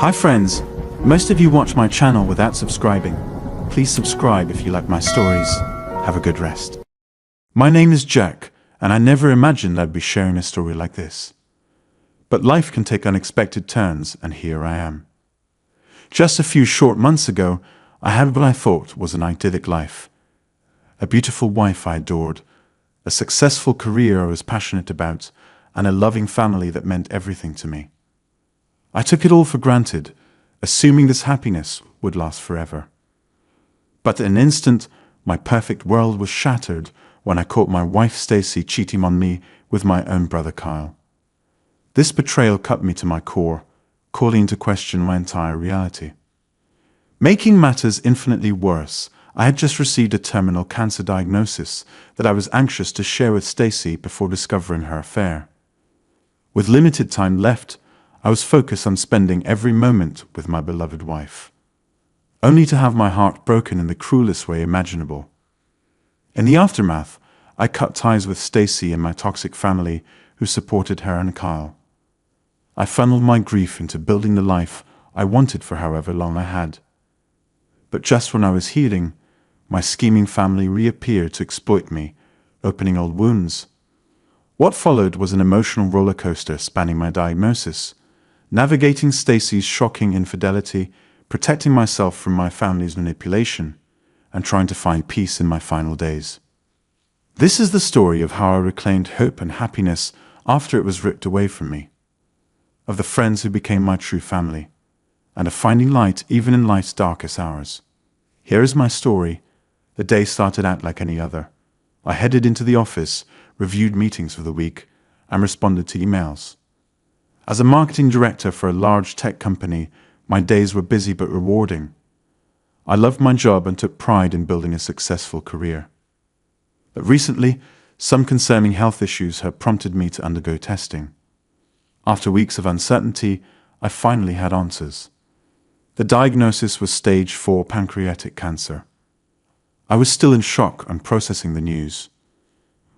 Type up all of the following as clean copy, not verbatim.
Hi friends, most of you watch my channel without subscribing. Please subscribe if you like my stories. Have a good rest. My name is Jack, and I never imagined I'd be sharing a story like this. But life can take unexpected turns, and here I am. Just a few short months ago, I had what I thought was an idyllic life. A beautiful wife I adored, a successful career I was passionate about, and a loving family that meant everything to me. I took it all for granted, assuming this happiness would last forever. But in an instant, my perfect world was shattered when I caught my wife Stacy cheating on me with my own brother Kyle. This betrayal cut me to my core, calling into question my entire reality. Making matters infinitely worse, I had just received a terminal cancer diagnosis that I was anxious to share with Stacy before discovering her affair. With limited time left, I was focused on spending every moment with my beloved wife, only to have my heart broken in the cruelest way imaginable. In the aftermath, I cut ties with Stacy and my toxic family who supported her and Kyle. I funneled my grief into building the life I wanted for however long I had. But just when I was healing, my scheming family reappeared to exploit me, opening old wounds. What followed was an emotional roller coaster spanning my diagnosis, navigating Stacy's shocking infidelity, protecting myself from my family's manipulation, and trying to find peace in my final days. This is the story of how I reclaimed hope and happiness after it was ripped away from me, of the friends who became my true family, and of finding light even in life's darkest hours. Here is my story. The day started out like any other. I headed into the office, reviewed meetings for the week, and responded to emails. As a marketing director for a large tech company, my days were busy but rewarding. I loved my job and took pride in building a successful career. But recently, some concerning health issues have prompted me to undergo testing. After weeks of uncertainty, I finally had answers. The diagnosis was stage 4 pancreatic cancer. I was still in shock on processing the news.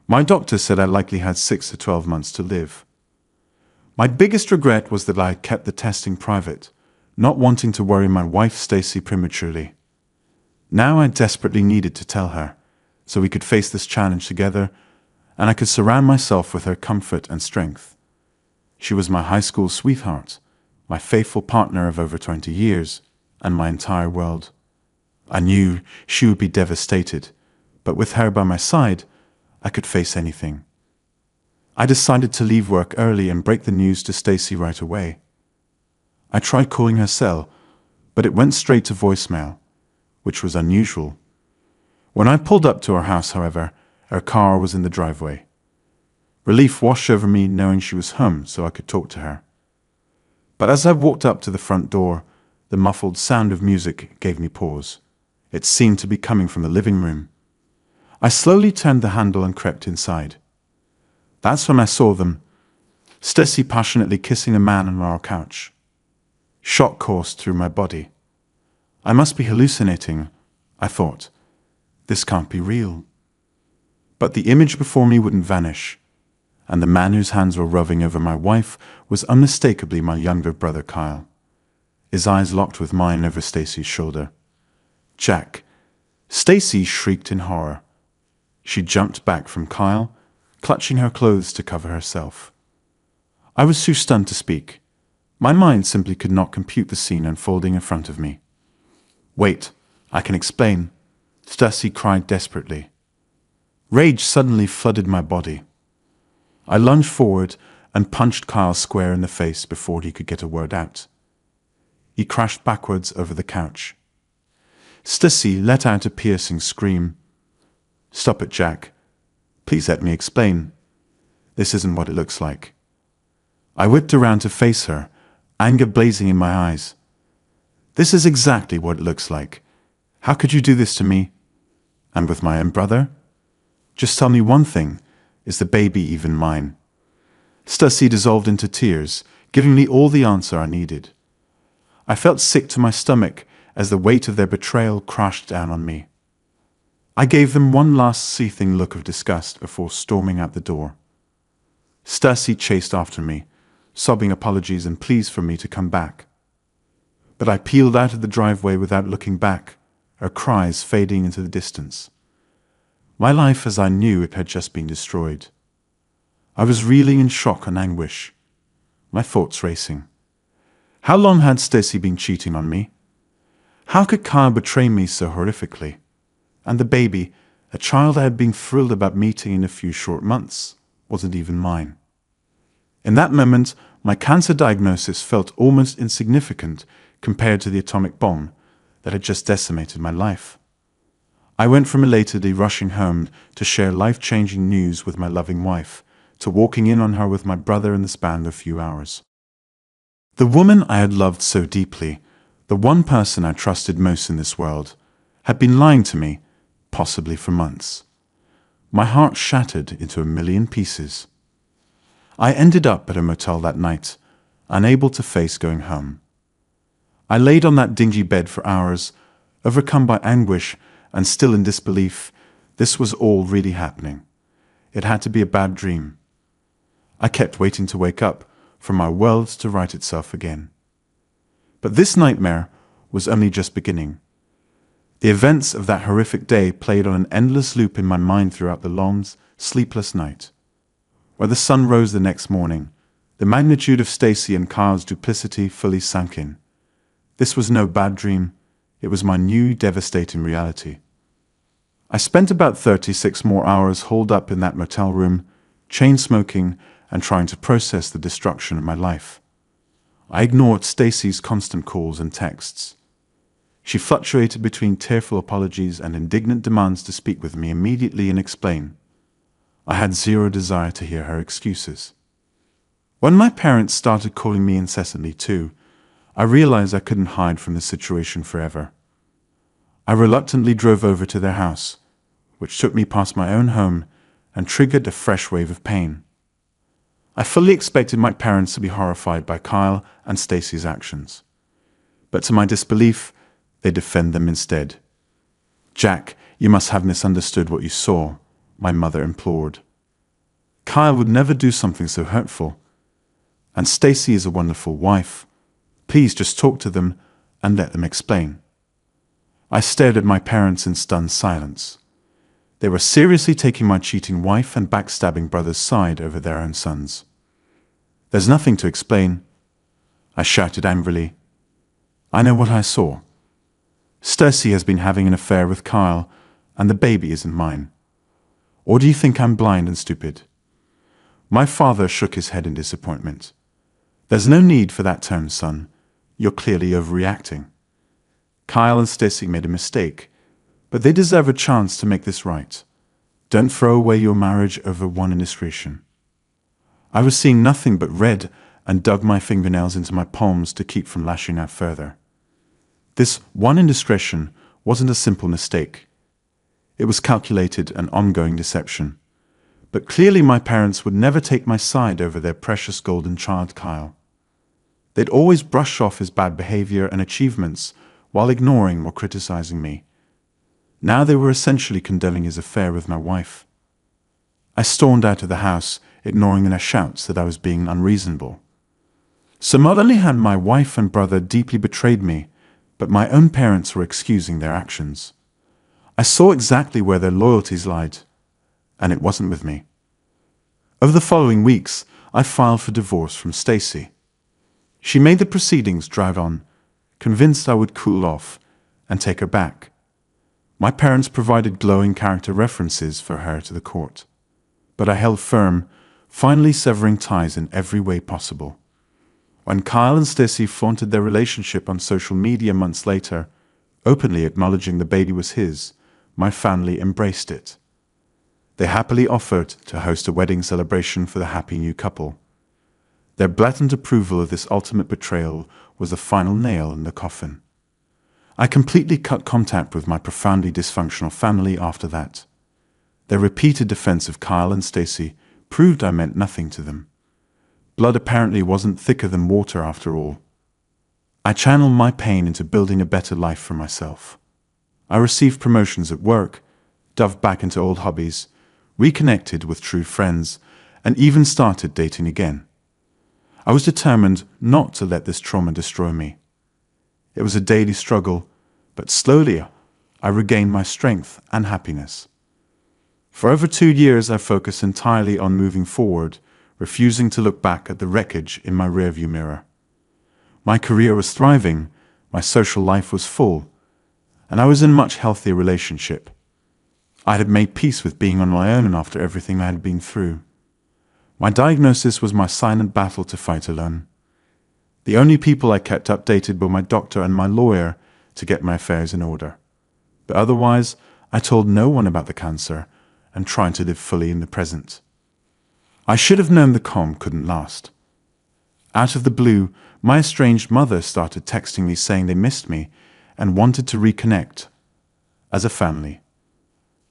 My doctor said I likely had 6 to 12 months to live. My biggest regret was that I had kept the testing private, not wanting to worry my wife Stacy prematurely. Now I desperately needed to tell her, so we could face this challenge together, and I could surround myself with her comfort and strength. She was my high school sweetheart, my faithful partner of over 20 years, and my entire world. I knew she would be devastated, but with her by my side, I could face anything. I decided to leave work early and break the news to Stacy right away. I tried calling her cell, but it went straight to voicemail, which was unusual. When I pulled up to her house, however, her car was in the driveway. Relief washed over me knowing she was home so I could talk to her. But as I walked up to the front door, the muffled sound of music gave me pause. It seemed to be coming from the living room. I slowly turned the handle and crept inside. That's when I saw them, Stacy passionately kissing a man on our couch. Shock coursed through my body. I must be hallucinating, I thought. This can't be real. But the image before me wouldn't vanish, and the man whose hands were roving over my wife was unmistakably my younger brother Kyle. His eyes locked with mine over Stacy's shoulder. Jack. Stacy shrieked in horror. She jumped back from Kyle, clutching her clothes to cover herself. I was too stunned to speak. My mind simply could not compute the scene unfolding in front of me. Wait, I can explain, Stacy cried desperately. Rage suddenly flooded my body. I lunged forward and punched Kyle square in the face before he could get a word out. He crashed backwards over the couch. Stacy let out a piercing scream. Stop it, Jack. Please let me explain. This isn't what it looks like. I whipped around to face her, anger blazing in my eyes. This is exactly what it looks like. How could you do this to me? And with my own brother? Just tell me one thing. Is the baby even mine? Stacy dissolved into tears, giving me all the answer I needed. I felt sick to my stomach as the weight of their betrayal crashed down on me. I gave them one last seething look of disgust before storming out the door. Stacy chased after me, sobbing apologies and pleas for me to come back. but I peeled out of the driveway without looking back, her cries fading into the distance. My life as I knew it had just been destroyed. I was reeling in shock and anguish, my thoughts racing. How long had Stacy been cheating on me? How could Kyle betray me so horrifically? And the baby, a child I had been thrilled about meeting in a few short months, wasn't even mine. In that moment, my cancer diagnosis felt almost insignificant compared to the atomic bomb that had just decimated my life. I went from elatedly rushing home to share life-changing news with my loving wife, to walking in on her with my brother in the span of a few hours. The woman I had loved so deeply, the one person I trusted most in this world, had been lying to me, possibly for months. My heart shattered into a million pieces. I ended up at a motel that night, unable to face going home. I laid on that dingy bed for hours, overcome by anguish and still in disbelief. This was all really happening. It had to be a bad dream. I kept waiting to wake up, for my world to right itself again. But this nightmare was only just beginning. The events of that horrific day played on an endless loop in my mind throughout the long, sleepless night. Where the sun rose the next morning, the magnitude of Stacy and Kyle's duplicity fully sunk in. This was no bad dream. It was my new, devastating reality. I spent about 36 more hours holed up in that motel room, chain-smoking and trying to process the destruction of my life. I ignored Stacy's constant calls and texts. She fluctuated between tearful apologies and indignant demands to speak with me immediately and explain. I had zero desire to hear her excuses. When my parents started calling me incessantly too, I realized I couldn't hide from the situation forever. I reluctantly drove over to their house, which took me past my own home and triggered a fresh wave of pain. I fully expected my parents to be horrified by Kyle and Stacy's actions. But to my disbelief, they defend them instead. "Jack, you must have misunderstood what you saw," my mother implored. "Kyle would never do something so hurtful. And Stacy is a wonderful wife. Please just talk to them and let them explain." I stared at my parents in stunned silence. They were seriously taking my cheating wife and backstabbing brother's side over their own sons. "There's nothing to explain," I shouted angrily. "I know what I saw. Stacy has been having an affair with Kyle, and the baby isn't mine. Or do you think I'm blind and stupid?" My father shook his head in disappointment. "There's no need for that tone, son. You're clearly overreacting. Kyle and Stacy made a mistake, but they deserve a chance to make this right. Don't throw away your marriage over one indiscretion." I was seeing nothing but red and dug my fingernails into my palms to keep from lashing out further. This one indiscretion wasn't a simple mistake. It was calculated and ongoing deception. But clearly my parents would never take my side over their precious golden child Kyle. They'd always brush off his bad behavior and achievements while ignoring or criticizing me. Now they were essentially condoning his affair with my wife. I stormed out of the house, ignoring their shouts that I was being unreasonable. So not only had my wife and brother deeply betrayed me, but my own parents were excusing their actions. I saw exactly where their loyalties lied, and it wasn't with me. Over the following weeks, I filed for divorce from Stacy. She made the proceedings drag on, convinced I would cool off and take her back. My parents provided glowing character references for her to the court, but I held firm, finally severing ties in every way possible. When Kyle and Stacy flaunted their relationship on social media months later, openly acknowledging the baby was his, my family embraced it. They happily offered to host a wedding celebration for the happy new couple. Their blatant approval of this ultimate betrayal was the final nail in the coffin. I completely cut contact with my profoundly dysfunctional family after that. Their repeated defense of Kyle and Stacy proved I meant nothing to them. Blood apparently wasn't thicker than water after all. I channeled my pain into building a better life for myself. I received promotions at work, dove back into old hobbies, reconnected with true friends, and even started dating again. I was determined not to let this trauma destroy me. It was a daily struggle, but slowly I regained my strength and happiness. For over 2 years, I focused entirely on moving forward, refusing to look back at the wreckage in my rearview mirror. My career was thriving, my social life was full, and I was in a much healthier relationship. I had made peace with being on my own after everything I had been through. My diagnosis was my silent battle to fight alone. The only people I kept updated were my doctor and my lawyer to get my affairs in order. But otherwise, I told no one about the cancer and tried to live fully in the present. I should have known the calm couldn't last. Out of the blue, my estranged mother started texting me saying they missed me and wanted to reconnect as a family.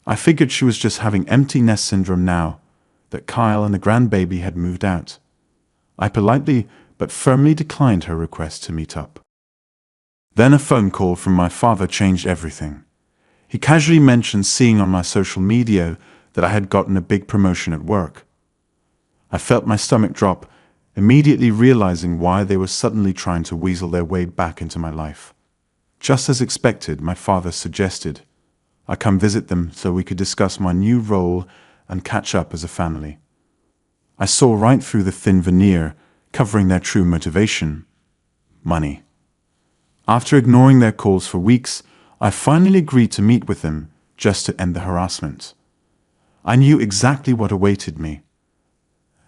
I figured she was just having empty nest syndrome now, that Kyle and the grandbaby had moved out. I politely but firmly declined her request to meet up. Then a phone call from my father changed everything. He casually mentioned seeing on my social media that I had gotten a big promotion at work. I felt my stomach drop, immediately realizing why they were suddenly trying to weasel their way back into my life. Just as expected, my father suggested I come visit them so we could discuss my new role and catch up as a family. I saw right through the thin veneer covering their true motivation: money. After ignoring their calls for weeks, I finally agreed to meet with them just to end the harassment. I knew exactly what awaited me.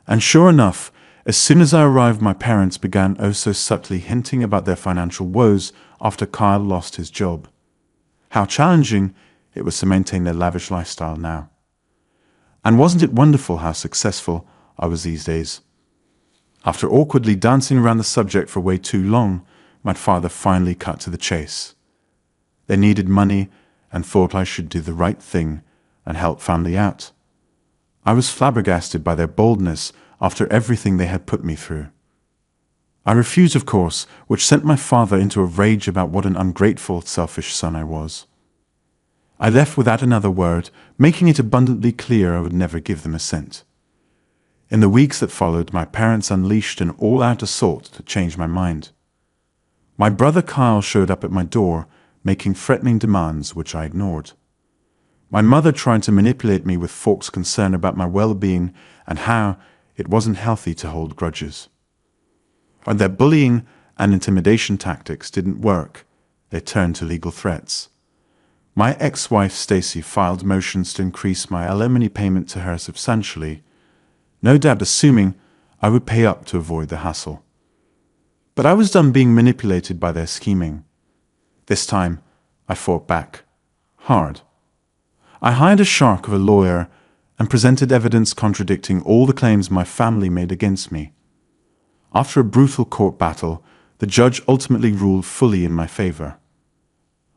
And sure enough, as soon as I arrived, my parents began oh so subtly hinting about their financial woes after Kyle lost his job. How challenging it was to maintain their lavish lifestyle now. And wasn't it wonderful how successful I was these days? After awkwardly dancing around the subject for way too long, my father finally cut to the chase. They needed money and thought I should do the right thing and help family out. I was flabbergasted by their boldness after everything they had put me through. I refused, of course, which sent my father into a rage about what an ungrateful, selfish son I was. I left without another word, making it abundantly clear I would never give them a cent. In the weeks that followed, my parents unleashed an all-out assault to change my mind. My brother Kyle showed up at my door, making threatening demands which I ignored. My mother tried to manipulate me with Falk's concern about my well-being and how it wasn't healthy to hold grudges. When their bullying and intimidation tactics didn't work, they turned to legal threats. My ex-wife Stacy filed motions to increase my alimony payment to her substantially, no doubt assuming I would pay up to avoid the hassle. But I was done being manipulated by their scheming. This time, I fought back. Hard. I hired a shark of a lawyer and presented evidence contradicting all the claims my family made against me. After a brutal court battle, the judge ultimately ruled fully in my favor.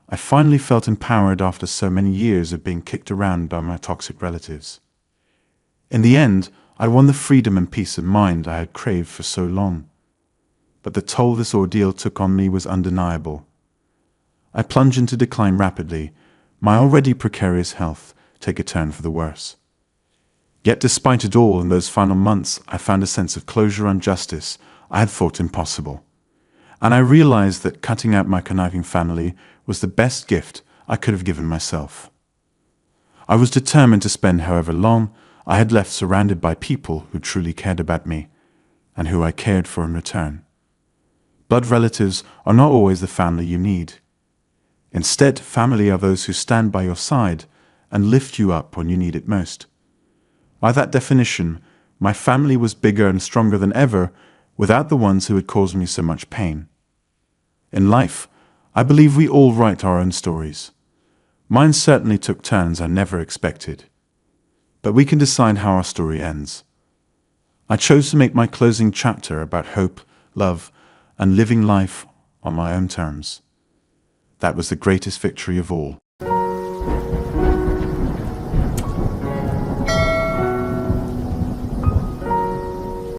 I finally felt empowered after so many years of being kicked around by my toxic relatives. In the end, I won the freedom and peace of mind I had craved for so long. But the toll this ordeal took on me was undeniable. I plunged into decline rapidly, my already precarious health take a turn for the worse. Yet despite it all, in those final months, I found a sense of closure and justice I had thought impossible. And I realized that cutting out my conniving family was the best gift I could have given myself. I was determined to spend however long I had left surrounded by people who truly cared about me and who I cared for in return. Blood relatives are not always the family you need. Instead, family are those who stand by your side and lift you up when you need it most. By that definition, my family was bigger and stronger than ever without the ones who had caused me so much pain. In life, I believe we all write our own stories. Mine certainly took turns I never expected. But we can decide how our story ends. I chose to make my closing chapter about hope, love, and living life on my own terms. That was the greatest victory of all.